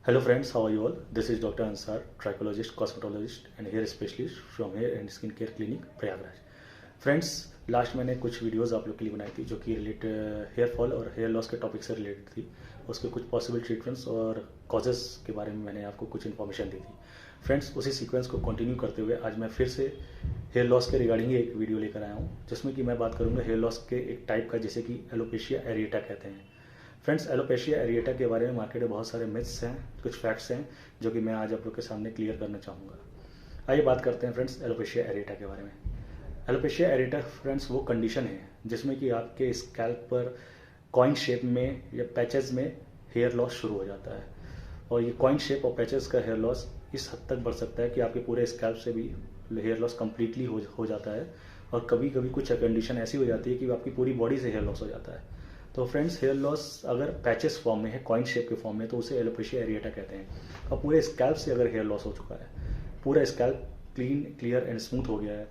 Hello friends, how are you all? This is Dr. Ansar, trichologist, cosmetologist and hair specialist from Hair and Skin Care Clinic, Prayagraj. Friends, last मैंने कुछ videos आप लोग के लिए बनाई थी जो कि रिलेटेड हेयर फॉल और हेयर लॉस के टॉपिक से रिलेटेड थी। उसके कुछ पॉसिबल ट्रीटमेंट्स और कॉजेस के बारे में मैंने आपको कुछ इन्फॉर्मेशन दी थी। फ्रेंड्स, उसी सीक्वेंस को कंटिन्यू करते हुए आज मैं फिर से हेयर लॉस के रिगार्डिंग ही एक वीडियो लेकर आया हूँ, जिसमें कि मैं बात करूँगा हेयर लॉस के एक टाइप का, जिसे कि एलोपेशिया एरिएटा कहते हैं। फ्रेंड्स, एलोपेशिया एरिएटा के बारे में मार्केट में बहुत सारे मिथ्स हैं, कुछ फैक्ट्स हैं जो कि मैं आज आप लोग के सामने क्लियर करना चाहूँगा। आइए बात करते हैं फ्रेंड्स एलोपेशिया एरिएटा के बारे में। एलोपेशिया एरिएटा फ्रेंड्स वो कंडीशन है जिसमें कि आपके स्कैल्प पर कॉइन शेप में या पैचेस में हेयर लॉस शुरू हो जाता है, और ये कॉइन शेप और पैचेस का हेयर लॉस इस हद तक बढ़ सकता है कि आपके पूरे स्कैल्प से भी हेयर लॉस कम्प्लीटली हो जाता है, और कभी कभी कुछ कंडीशन ऐसी हो जाती है कि आपकी पूरी बॉडी से हेयर लॉस हो जाता है। तो फ्रेंड्स, हेयर लॉस अगर पैचेस फॉर्म में है, कॉइन शेप के फॉर्म में, तो उसे एलोपेशिया एरिएटा कहते हैं। और पूरे स्कैल्प से अगर हेयर लॉस हो चुका है, पूरा scalp clean, clear and smooth हो गया है,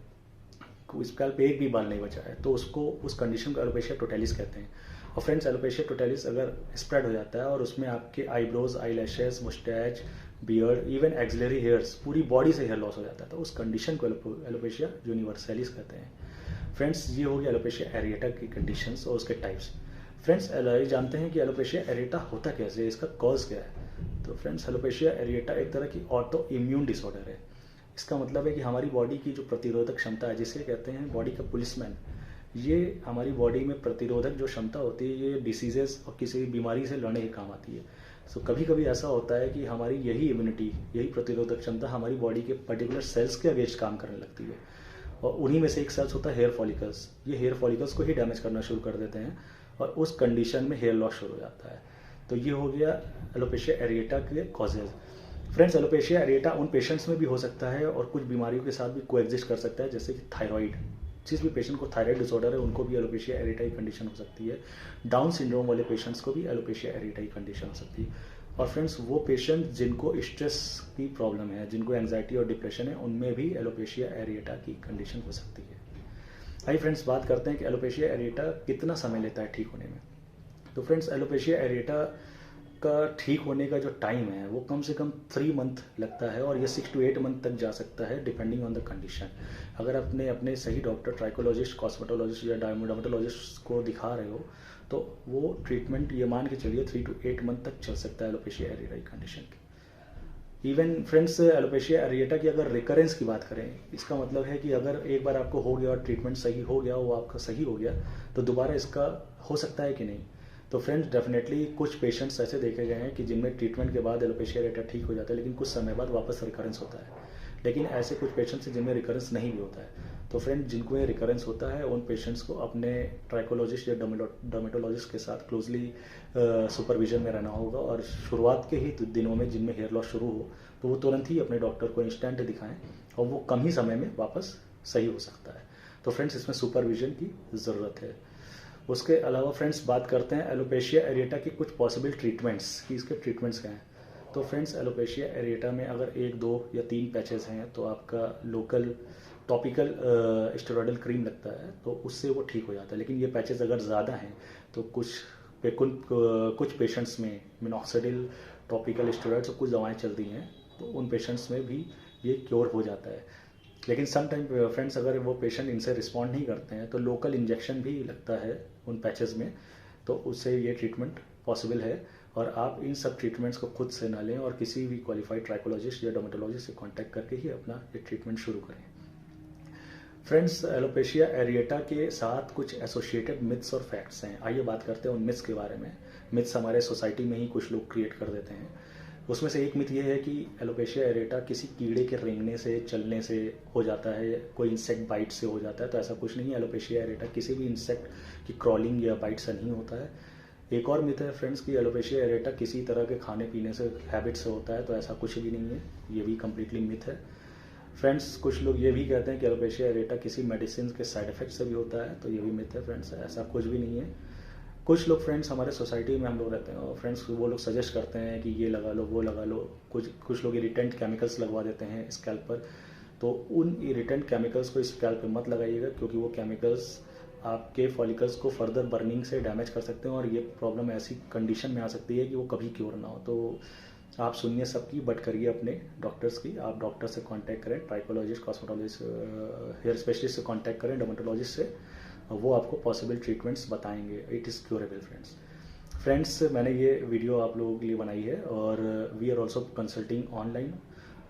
स्कैल्प पे एक भी बाल नहीं बचा है, तो उसको, उस कंडीशन को एलोपेशिया टोटैलिस कहते हैं। और फ्रेंड्स, एलोपेशिया टोटैलिस अगर स्प्रेड हो जाता है और उसमें आपके eyebrows, eyelashes, moustache, beard, even axillary hairs, पूरी बॉडी से हेयर लॉस हो जाता है, तो उस कंडीशन को एलोपेशिया यूनिवर्सैलिस कहते हैं। फ्रेंड्स, ये हो गया एलोपेशिया एरिएटा की कंडीशंस और उसके टाइप्स। फ्रेंड्स, ये जानते हैं कि एलोपेशिया एरिएटा होता कैसे है, इसका कॉज क्या है। तो फ्रेंड्स, एलोपेशिया एरिएटा एक तरह की ऑटो इम्यून डिसऑर्डर है। इसका मतलब है कि हमारी बॉडी की जो प्रतिरोधक क्षमता है, जिसे कहते हैं बॉडी का पुलिसमैन, ये हमारी बॉडी में प्रतिरोधक जो क्षमता होती है, ये डिसीजेस और किसी बीमारी से लड़ने के काम आती है। सो कभी कभी ऐसा होता है कि हमारी यही इम्यूनिटी, यही प्रतिरोधक क्षमता हमारी बॉडी के पर्टिकुलर सेल्स के अगेंस्ट काम करने लगती है, और उन्हीं में से एक सेल्स होता है हेयर फॉलिकल्स। ये हेयर फॉलिकल्स को ही डैमेज करना शुरू कर देते हैं, और उस कंडीशन में हेयर लॉस शुरू हो जाता है। तो ये हो गया एलोपेशिया एरिएटा के कॉजेज। फ्रेंड्स, एलोपेशिया एरिएटा उन पेशेंट्स में भी हो सकता है और कुछ बीमारियों के साथ भी कोएग्जिस्ट कर सकता है, जैसे कि थायराइड। जिस भी पेशेंट को थायराइड डिसऑर्डर है, उनको भी एलोपेशिया एरिएटा की कंडीशन हो सकती है। डाउन सिंड्रोम वाले पेशेंट्स को भी एलोपेशिया एरिएटा की कंडीशन हो सकती है। और फ्रेंड्स, वो पेशेंट जिनको स्ट्रेस की प्रॉब्लम है, जिनको एंग्जाइटी और डिप्रेशन है, उनमें भी एलोपेशिया एरिएटा की कंडीशन हो सकती है। आइए फ्रेंड्स, बात करते हैं कि एलोपेशिया एरिएटा कितना समय लेता है ठीक होने में। तो फ्रेंड्स, एलोपेशिया एरिएटा का ठीक होने का जो टाइम है वो कम से कम 3 मंथ लगता है, और ये 6 to 8 मंथ तक जा सकता है, डिपेंडिंग ऑन द कंडीशन। अगर आपने अपने सही डॉक्टर, ट्राइकोलॉजिस्ट, कॉस्मेटोलॉजिस्ट या डर्मेटोलॉजिस्ट को दिखा रहे हो, तो वो ट्रीटमेंट ये मान के चलिए 3 to 8 मंथ तक चल सकता है एलोपेशिया एरिएटा की कंडीशन की। इवन फ्रेंड्स, एलोपेशिया एरिएटा की अगर रिकरेंस की बात करें, इसका मतलब है कि अगर एक बार आपको हो गया और ट्रीटमेंट सही हो गया, वो आपका सही हो गया, तो दोबारा इसका हो सकता है कि नहीं। तो फ्रेंड्स, डेफिनेटली कुछ पेशेंट्स ऐसे देखे गए हैं कि जिनमें ट्रीटमेंट के बाद एलोपेशिया एरिएटा ठीक हो जाता है, लेकिन कुछ समय बाद वापस रिकरेंस होता है। लेकिन ऐसे कुछ पेशेंट्स हैं जिनमें रिकरेंस नहीं भी होता है। तो फ्रेंड, जिनको ये रिकरेंस होता है, उन पेशेंट्स को अपने ट्राइकोलॉजिस्ट या डर्मेटोलॉजिस्ट के साथ क्लोजली सुपरविजन में रहना होगा, और शुरुआत के ही दिनों में जिनमें हेयर लॉस शुरू हो, तो वो तुरंत ही अपने डॉक्टर को इंस्टेंट दिखाएं, और वो कम ही समय में वापस सही हो सकता है। तो फ्रेंड्स, इसमें सुपरविजन की ज़रूरत है। उसके अलावा फ्रेंड्स, बात करते हैं एलोपेशिया एरिएटा की कुछ पॉसिबल ट्रीटमेंट्स कि इसके ट्रीटमेंट्स क्या हैं। तो फ्रेंड्स, एलोपेशिया एरिएटा में अगर 1, 2 या 3 पैचेस हैं, तो आपका लोकल टॉपिकल स्टेरॉयडल क्रीम लगता है, तो उससे वो ठीक हो जाता है। लेकिन ये पैचेस अगर ज़्यादा हैं, तो कुछ पेशेंट्स में मिनॉक्सिडिल टॉपिकल स्टेरॉइड्स और कुछ दवाएं चलती हैं, तो उन पेशेंट्स में भी ये क्योर हो जाता है। लेकिन सम टाइम फ्रेंड्स, अगर वो पेशेंट इनसे रिस्पॉन्ड नहीं करते हैं, तो लोकल इंजेक्शन भी लगता है उन पैचेस में, तो उससे ये ट्रीटमेंट पॉसिबल है। और आप इन सब ट्रीटमेंट्स को खुद से ना लें, और किसी भी क्वालिफाइड ट्राइकोलॉजिस्ट या डर्मेटोलॉजिस्ट से कांटेक्ट करके ही अपना ये ट्रीटमेंट शुरू करें। फ्रेंड्स, एलोपेशिया एरिएटा के साथ कुछ एसोसिएटेड मिथ्स और फैक्ट्स हैं। आइए बात करते हैं उन मिथ्स के बारे में। मिथ्स हमारे सोसाइटी में ही कुछ लोग क्रिएट कर देते हैं। उसमें से एक मिथ ये है कि एलोपेशिया एरिएटा किसी कीड़े के रेंगने से, चलने से हो जाता है, कोई इंसेक्ट बाइट से हो जाता है। तो ऐसा कुछ नहीं है। एलोपेशिया एरिएटा किसी भी इंसेक्ट की क्रॉलिंग या बाइट से नहीं होता है। एक और मिथ है फ्रेंड्स कि एलोपेशिया एरिएटा किसी तरह के खाने पीने से, हैबिट से होता है। तो ऐसा कुछ भी नहीं है, ये भी कम्प्लीटली मिथ है। फ्रेंड्स, कुछ लोग ये भी कहते हैं कि एलोपेशिया एरिएटा किसी मेडिसिन के साइड इफेक्ट से भी होता है, तो ये भी मिथ है फ्रेंड्स, ऐसा कुछ भी नहीं है। कुछ लोग फ्रेंड्स, हमारे सोसाइटी में हम लोग रहते हैं, और फ्रेंड्स वो लोग सजेस्ट करते हैं कि ये लगा लो, वो लगा लो। कुछ लोग इरिटेंट केमिकल्स लगवा देते हैं स्कैल्प पर। तो उन इरिटेंट केमिकल्स को स्कैल्प पे मत लगाइएगा, क्योंकि वो केमिकल्स आपके फॉलिकल्स को फर्दर बर्निंग से डैमेज कर सकते हैं, और ये प्रॉब्लम ऐसी कंडीशन में आ सकती है कि वो कभी क्योर ना हो। तो आप सुनिए सबकी बट करिए अपने डॉक्टर्स की। आप डॉक्टर से कांटेक्ट करें, ट्राइकोलॉजिस्ट, कॉस्मेटोलॉजिस्ट, हेयर स्पेशलिस्ट से कांटेक्ट करें, डर्मेटोलॉजिस्ट से, वो आपको पॉसिबल ट्रीटमेंट्स बताएंगे। It is curable friends. मैंने ये वीडियो आप लोगों के लिए बनाई है और we are also consulting online.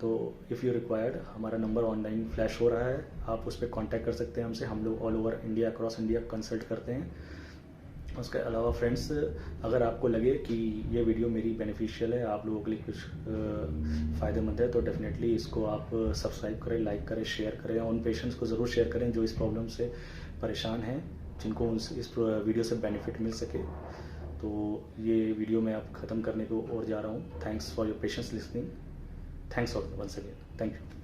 तो इफ़ यू रिक्वायर्ड, हमारा नंबर ऑनलाइन फ्लैश हो रहा है, आप उस पर कॉन्टैक्ट कर सकते हैं हमसे। हम लोग all over India, across India consult करते हैं। उसके अलावा फ्रेंड्स, अगर आपको लगे कि ये वीडियो मेरी बेनिफिशियल है, आप लोगों के लिए कुछ फ़ायदेमंद है, तो डेफिनेटली इसको आप सब्सक्राइब करें, लाइक करें, शेयर करें। उन पेशेंट्स को ज़रूर शेयर करें जो इस प्रॉब्लम से परेशान हैं, जिनको इस वीडियो से बेनिफिट मिल सके। तो ये वीडियो मैं अब ख़त्म करने को और जा रहा हूँ। Thanks for your patience listening. Thanks once again. Thank you.